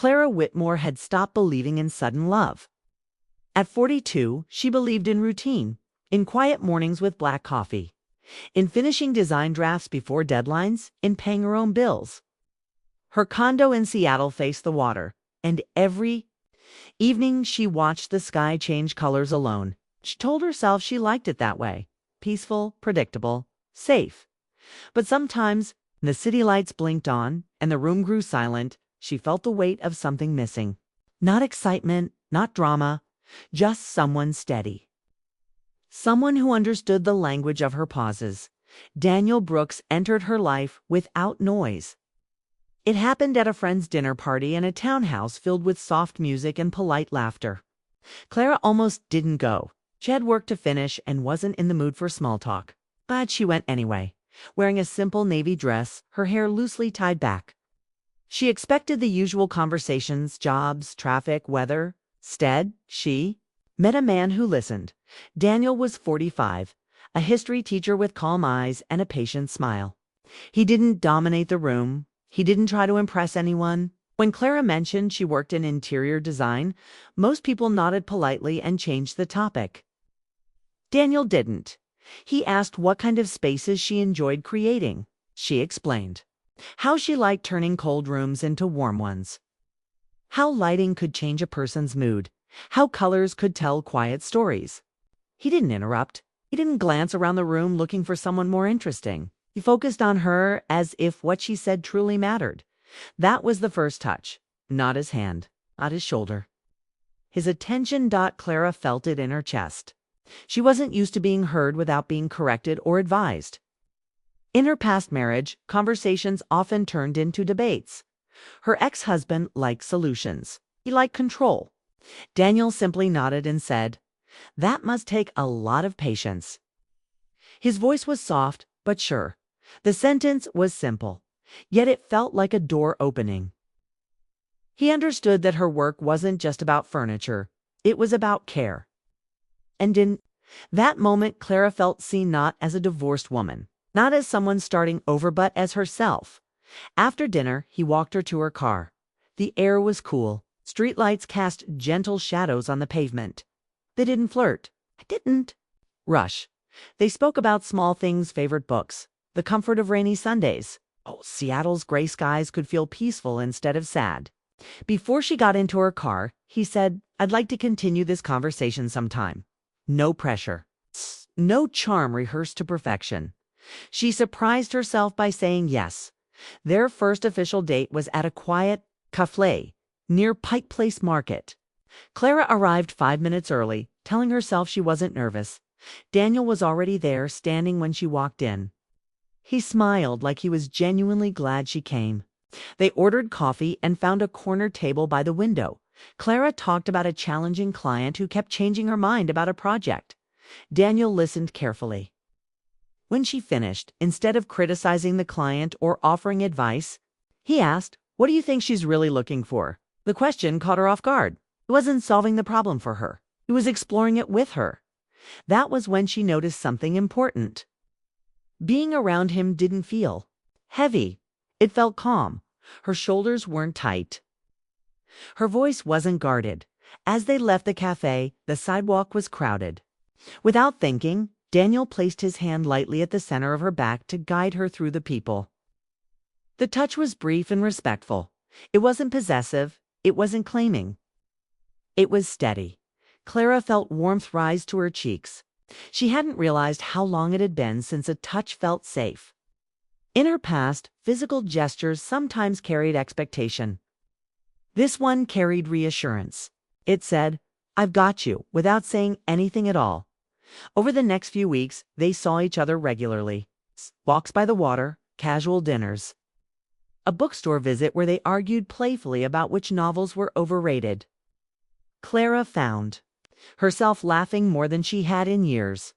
Clara Whitmore had stopped believing in sudden love. At 42, she believed in routine, in quiet mornings with black coffee, in finishing design drafts before deadlines, in paying her own bills. Her condo in Seattle faced the water, and every evening she watched the sky change colors alone. She told herself she liked it that way, peaceful, predictable, safe. But sometimes, when the city lights blinked on and the room grew silent, she felt the weight of something missing. Not excitement, not drama, just someone steady. Someone who understood the language of her pauses. Daniel Brooks entered her life without noise. It happened at a friend's dinner party in a townhouse filled with soft music and polite laughter. Clara almost didn't go. She had work to finish and wasn't in the mood for small talk. But she went anyway, wearing a simple navy dress, her hair loosely tied back. She expected the usual conversations, jobs, traffic, weather. Instead, she met a man who listened. Daniel was 45, a history teacher with calm eyes and a patient smile. He didn't dominate the room. He didn't try to impress anyone. When Clara mentioned she worked in interior design, most people nodded politely and changed the topic. Daniel didn't. He asked what kind of spaces she enjoyed creating. She explained how she liked turning cold rooms into warm ones, how lighting could change a person's mood, how colors could tell quiet stories. He didn't interrupt. He didn't glance around the room looking for someone more interesting. He focused on her as if what she said truly mattered. That was the first touch, not his hand, not his shoulder. His attention. Clara felt it in her chest. She wasn't used to being heard without being corrected or advised. In her past marriage, conversations often turned into debates. Her ex-husband liked solutions. He liked control. Daniel simply nodded and said, "That must take a lot of patience." His voice was soft but sure. The sentence was simple, yet it felt like a door opening. He understood that her work wasn't just about furniture. It was about care. And in that moment, Clara felt seen not as a divorced woman, not as someone starting over, but as herself. After dinner, he walked her to her car. The air was cool. Streetlights cast gentle shadows on the pavement. They didn't flirt. I didn't rush. They spoke about small things, favorite books, the comfort of rainy Sundays. Oh, Seattle's gray skies could feel peaceful instead of sad. Before she got into her car, he said, "I'd like to continue this conversation sometime." No pressure. No charm rehearsed to perfection. She surprised herself by saying yes. Their first official date was at a quiet café near Pike Place Market. Clara arrived 5 minutes early, telling herself she wasn't nervous. Daniel was already there, standing when she walked in. He smiled like he was genuinely glad she came. They ordered coffee and found a corner table by the window. Clara talked about a challenging client who kept changing her mind about a project. Daniel listened carefully. When she finished, instead of criticizing the client or offering advice, he asked, "What do you think she's really looking for?" The question caught her off guard. He wasn't solving the problem for her. He was exploring it with her. That was when she noticed something important. Being around him didn't feel heavy. It felt calm. Her shoulders weren't tight. Her voice wasn't guarded. As they left the cafe, the sidewalk was crowded. Without thinking, Daniel placed his hand lightly at the center of her back to guide her through the people. The touch was brief and respectful. It wasn't possessive. It wasn't claiming. It was steady. Clara felt warmth rise to her cheeks. She hadn't realized how long it had been since a touch felt safe. In her past, physical gestures sometimes carried expectation. This one carried reassurance. It said, "I've got you," without saying anything at all. Over the next few weeks, they saw each other regularly. Walks by the water, casual dinners. A bookstore visit where they argued playfully about which novels were overrated. Clara found herself laughing more than she had in years.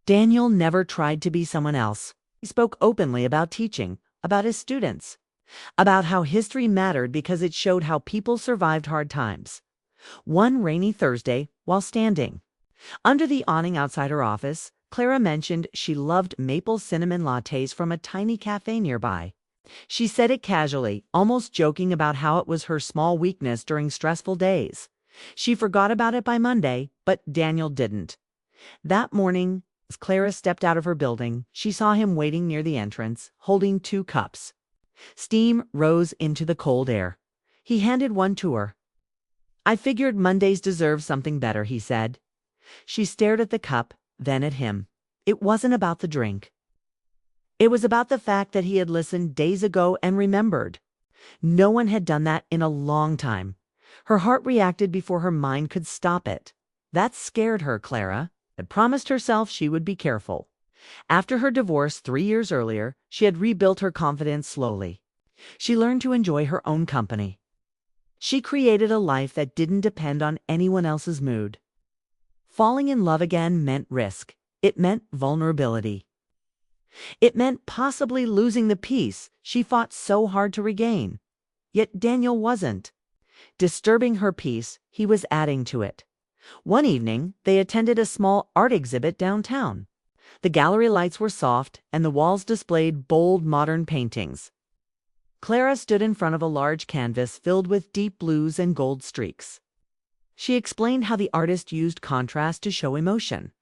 Daniel never tried to be someone else. He spoke openly about teaching, about his students, about how history mattered because it showed how people survived hard times. One rainy Thursday, while standing under the awning outside her office, Clara mentioned she loved maple cinnamon lattes from a tiny cafe nearby. She said it casually, almost joking about how it was her small weakness during stressful days. She forgot about it by Monday, but Daniel didn't. That morning, as Clara stepped out of her building, she saw him waiting near the entrance, holding 2 cups. Steam rose into the cold air. He handed one to her. "I figured Mondays deserve something better," he said. She stared at the cup, then at him. It wasn't about the drink. It was about the fact that he had listened days ago and remembered. No one had done that in a long time. Her heart reacted before her mind could stop it. That scared her. Clara had promised herself she would be careful. After her divorce 3 years earlier, she had rebuilt her confidence slowly. She learned to enjoy her own company. She created a life that didn't depend on anyone else's mood. Falling in love again meant risk. It meant vulnerability. It meant possibly losing the peace she fought so hard to regain. Yet Daniel wasn't disturbing her peace, he was adding to it. One evening, they attended a small art exhibit downtown. The gallery lights were soft, and the walls displayed bold modern paintings. Clara stood in front of a large canvas filled with deep blues and gold streaks. She explained how the artist used contrast to show emotion.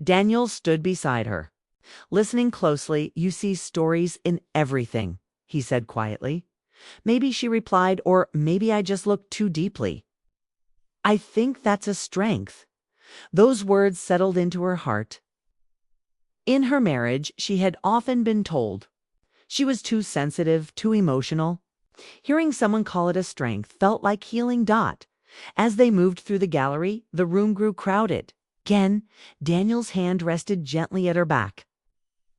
Daniel stood beside her. "Listening closely, you see stories in everything," he said quietly. Maybe she replied, or maybe I just looked too deeply. "I think that's a strength." Those words settled into her heart. In her marriage, she had often been told she was too sensitive, too emotional. Hearing someone call it a strength felt like healing. As they moved through the gallery, the room grew crowded. Again, Daniel's hand rested gently at her back.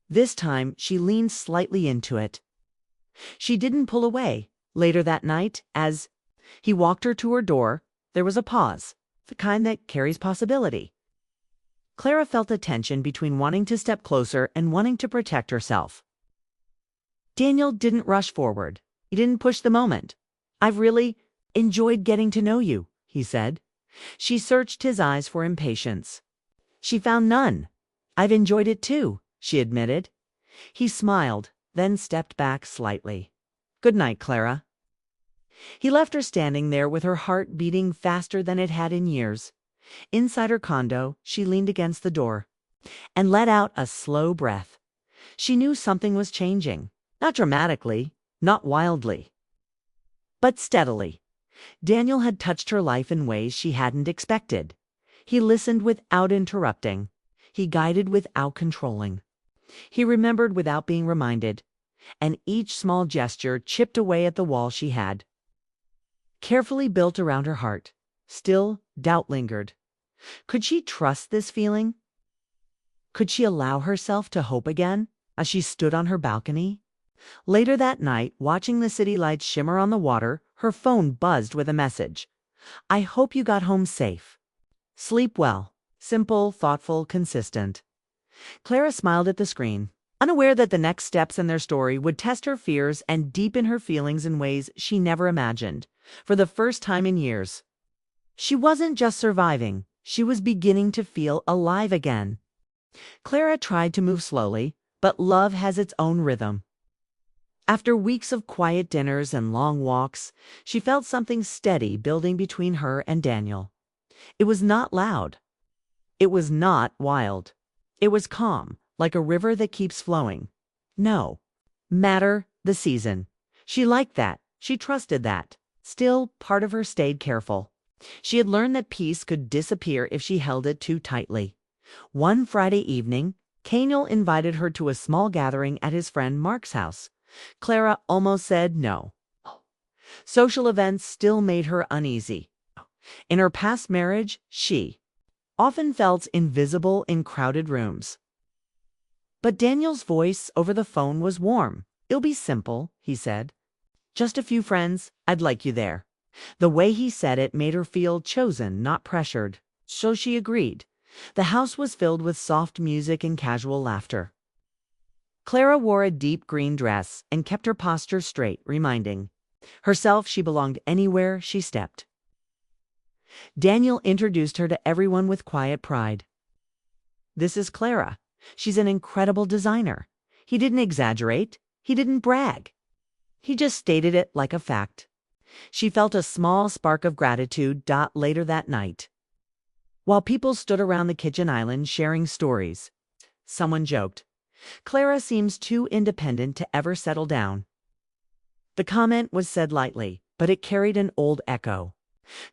This time, she leaned slightly into it. She didn't pull away. Later that night, as he walked her to her door, there was a pause, the kind that carries possibility. Clara felt a tension between wanting to step closer and wanting to protect herself. Daniel didn't rush forward. He didn't push the moment. "I've really enjoyed getting to know you," he said. She searched his eyes for impatience. She found none. "I've enjoyed it too," she admitted. He smiled, then stepped back slightly. "Good night, Clara." He left her standing there with her heart beating faster than it had in years. Inside her condo, she leaned against the door and let out a slow breath. She knew something was changing. Not dramatically, not wildly, but steadily. Daniel had touched her life in ways she hadn't expected. He listened without interrupting. He guided without controlling. He remembered without being reminded. And each small gesture chipped away at the wall she had carefully built around her heart. Still, doubt lingered. Could she trust this feeling? Could she allow herself to hope again as she stood on her balcony? Later that night, watching the city lights shimmer on the water, her phone buzzed with a message. "I hope you got home safe. Sleep well." Simple, thoughtful, consistent. Clara smiled at the screen, unaware that the next steps in their story would test her fears and deepen her feelings in ways she never imagined. For the first time in years, she wasn't just surviving, she was beginning to feel alive again. Clara tried to move slowly, but love has its own rhythm. After weeks of quiet dinners and long walks, she felt something steady building between her and Daniel. It was not loud. It was not wild. It was calm, like a river that keeps flowing. No matter the season. She liked that. She trusted that. Still, part of her stayed careful. She had learned that peace could disappear if she held it too tightly. One Friday evening, Daniel invited her to a small gathering at his friend Mark's house. Clara almost said no. Social events still made her uneasy. In her past marriage, she often felt invisible in crowded rooms. But Daniel's voice over the phone was warm. "It'll be simple," he said. "Just a few friends. I'd like you there." The way he said it made her feel chosen, not pressured. So she agreed. The house was filled with soft music and casual laughter. Clara wore a deep green dress and kept her posture straight, reminding herself she belonged anywhere she stepped. Daniel introduced her to everyone with quiet pride. "This is Clara. She's an incredible designer." He didn't exaggerate. He didn't brag. He just stated it like a fact. She felt a small spark of gratitude. Later that night, while people stood around the kitchen island sharing stories, someone joked, "Clara seems too independent to ever settle down." The comment was said lightly, but it carried an old echo.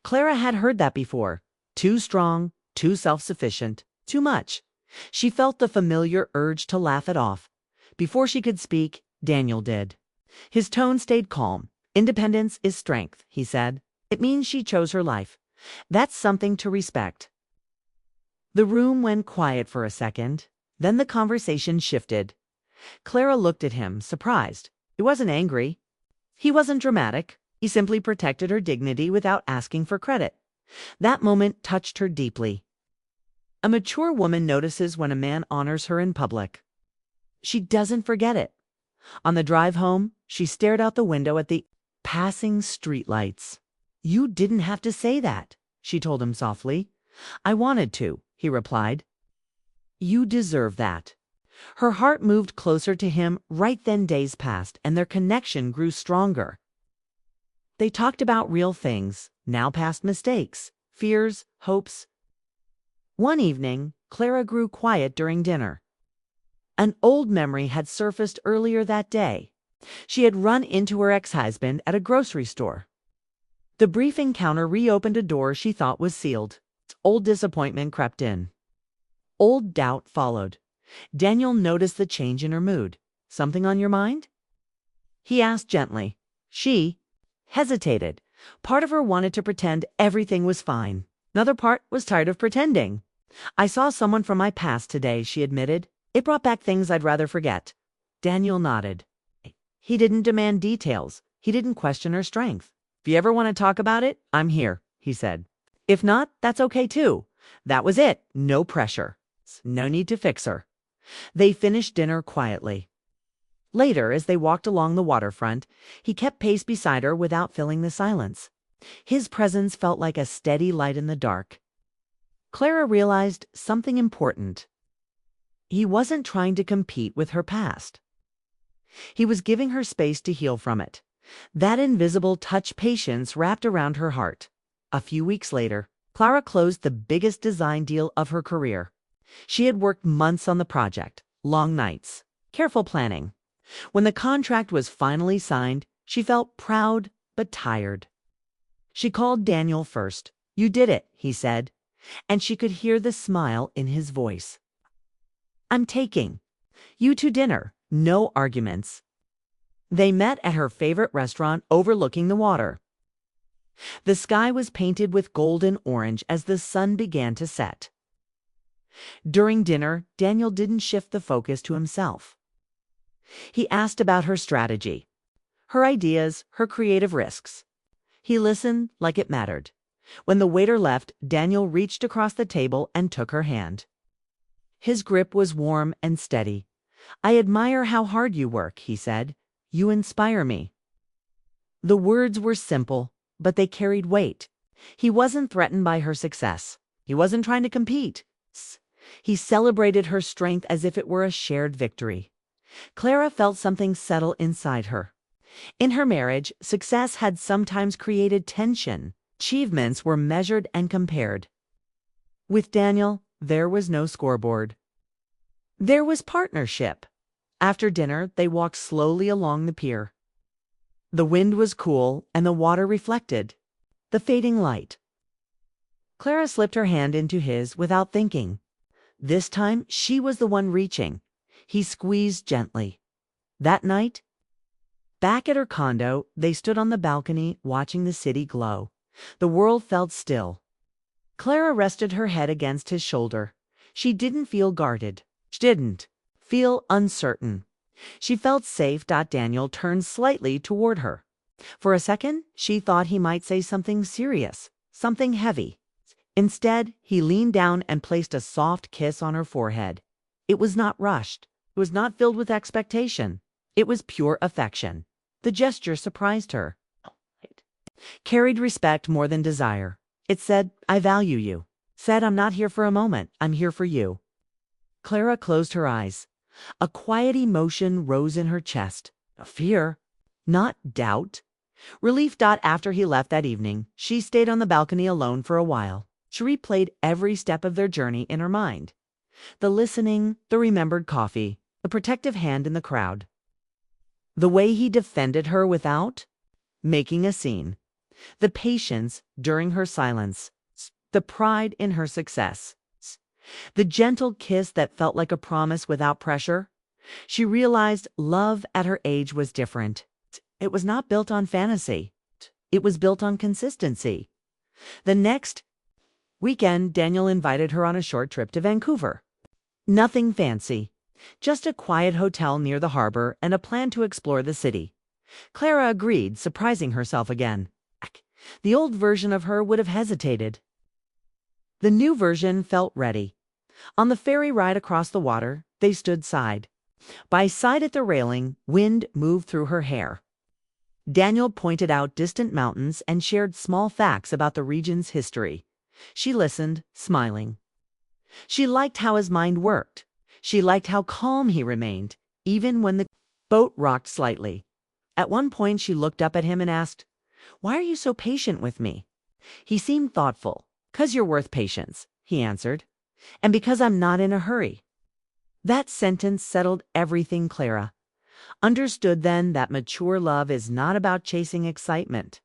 Clara had heard that before. Too strong, too self-sufficient, too much. She felt the familiar urge to laugh it off. Before she could speak, Daniel did. His tone stayed calm. "Independence is strength," he said. "It means she chose her life. That's something to respect." The room went quiet for a second. Then the conversation shifted. Clara looked at him, surprised. He wasn't angry. He wasn't dramatic. He simply protected her dignity without asking for credit. That moment touched her deeply. A mature woman notices when a man honors her in public. She doesn't forget it. On the drive home, she stared out the window at the passing streetlights. "You didn't have to say that," she told him softly. "I wanted to," he replied. "You deserve that." Her heart moved closer to him. Right then days passed, and their connection grew stronger. They talked about real things, now past mistakes, fears, hopes. One evening, Clara grew quiet during dinner. An old memory had surfaced earlier that day. She had run into her ex-husband at a grocery store. The brief encounter reopened a door she thought was sealed. Old disappointment crept in. Old doubt followed. Daniel noticed the change in her mood. "Something on your mind?" he asked gently. She hesitated. Part of her wanted to pretend everything was fine. Another part was tired of pretending. "I saw someone from my past today," she admitted. "It brought back things I'd rather forget." Daniel nodded. He didn't demand details. He didn't question her strength. "If you ever want to talk about it, I'm here," he said. "If not, that's okay too." That was it. No pressure. No need to fix her. They finished dinner quietly. Later, as they walked along the waterfront, he kept pace beside her without filling the silence. His presence felt like a steady light in the dark. Clara realized something important. He wasn't trying to compete with her past. He was giving her space to heal from it. That invisible touch patience wrapped around her heart. A few weeks later, Clara closed the biggest design deal of her career. She had worked months on the project, long nights, careful planning. When the contract was finally signed, she felt proud but tired. She called Daniel first. "You did it," he said, and she could hear the smile in his voice. "I'm taking you to dinner. No arguments." They met at her favorite restaurant overlooking the water. The sky was painted with gold and orange as the sun began to set. During dinner, Daniel didn't shift the focus to himself. He asked about her strategy, her ideas, her creative risks. He listened like it mattered. When the waiter left, Daniel reached across the table and took her hand. His grip was warm and steady. "I admire how hard you work," he said. "You inspire me." The words were simple, but they carried weight. He wasn't threatened by her success. He wasn't trying to compete. He celebrated her strength as if it were a shared victory. Clara felt something settle inside her. In her marriage, success had sometimes created tension. Achievements were measured and compared. With Daniel, there was no scoreboard. There was partnership. After dinner, they walked slowly along the pier. The wind was cool, and the water reflected the fading light. Clara slipped her hand into his without thinking. This time, she was the one reaching. He squeezed gently. That night, back at her condo, they stood on the balcony watching the city glow. The world felt still. Clara rested her head against his shoulder. She didn't feel guarded. She didn't feel uncertain. She felt safe. Daniel turned slightly toward her. For a second, she thought he might say something serious, something heavy. Instead, he leaned down and placed a soft kiss on her forehead. It was not rushed. It was not filled with expectation. It was pure affection. The gesture surprised her. It carried respect more than desire. It said, "I value you." Said, "I'm not here for a moment. I'm here for you." Clara closed her eyes. A quiet emotion rose in her chest. Fear, not doubt. Relief. After he left that evening, she stayed on the balcony alone for a while. She replayed every step of their journey in her mind. The listening, the remembered coffee, the protective hand in the crowd. The way he defended her without making a scene. The patience during her silence. The pride in her success. The gentle kiss that felt like a promise without pressure. She realized love at her age was different. It was not built on fantasy. It was built on consistency. The next weekend, Daniel invited her on a short trip to Vancouver. Nothing fancy, just a quiet hotel near the harbor and a plan to explore the city. Clara agreed, surprising herself again. The old version of her would have hesitated. The new version felt ready. On the ferry ride across the water, they stood side by side at the railing. Wind moved through her hair. Daniel pointed out distant mountains and shared small facts about the region's history. She listened, smiling. She liked how his mind worked. She liked how calm he remained, even when the boat rocked slightly. At one point, she looked up at him and asked, "Why are you so patient with me?" He seemed thoughtful. "'Cause you're worth patience," he answered. "And because I'm not in a hurry." That sentence settled everything. Clara understood then that mature love is not about chasing excitement.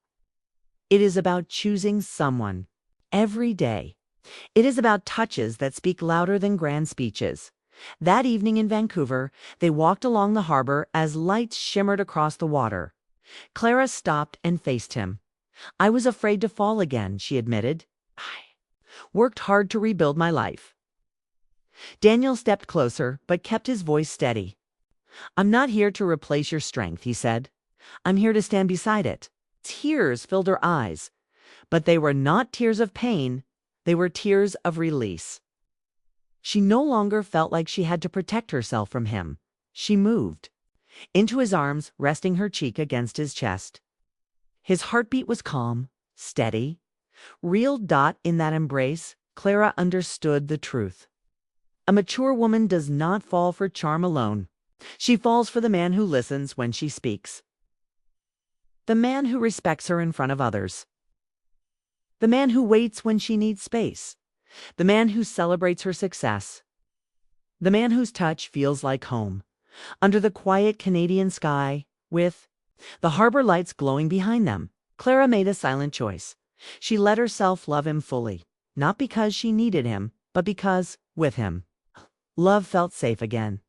It is about choosing someone every day. It is about touches that speak louder than grand speeches. That evening in Vancouver, they walked along the harbor as lights shimmered across the water. Clara stopped and faced him. "I was afraid to fall again," she admitted. "I worked hard to rebuild my life." Daniel stepped closer, but kept his voice steady. "I'm not here to replace your strength," he said. "I'm here to stand beside it." Tears filled her eyes, but they were not tears of pain. They were tears of release. She no longer felt like she had to protect herself from him. She moved into his arms, resting her cheek against his chest. His heartbeat was calm, steady, real. In that embrace, Clara understood the truth. A mature woman does not fall for charm alone. She falls for the man who listens when she speaks. The man who respects her in front of others. The man who waits when she needs space. The man who celebrates her success. The man whose touch feels like home. Under the quiet Canadian sky, with the harbor lights glowing behind them, Clara made a silent choice. She let herself love him fully, not because she needed him, but because, with him, love felt safe again.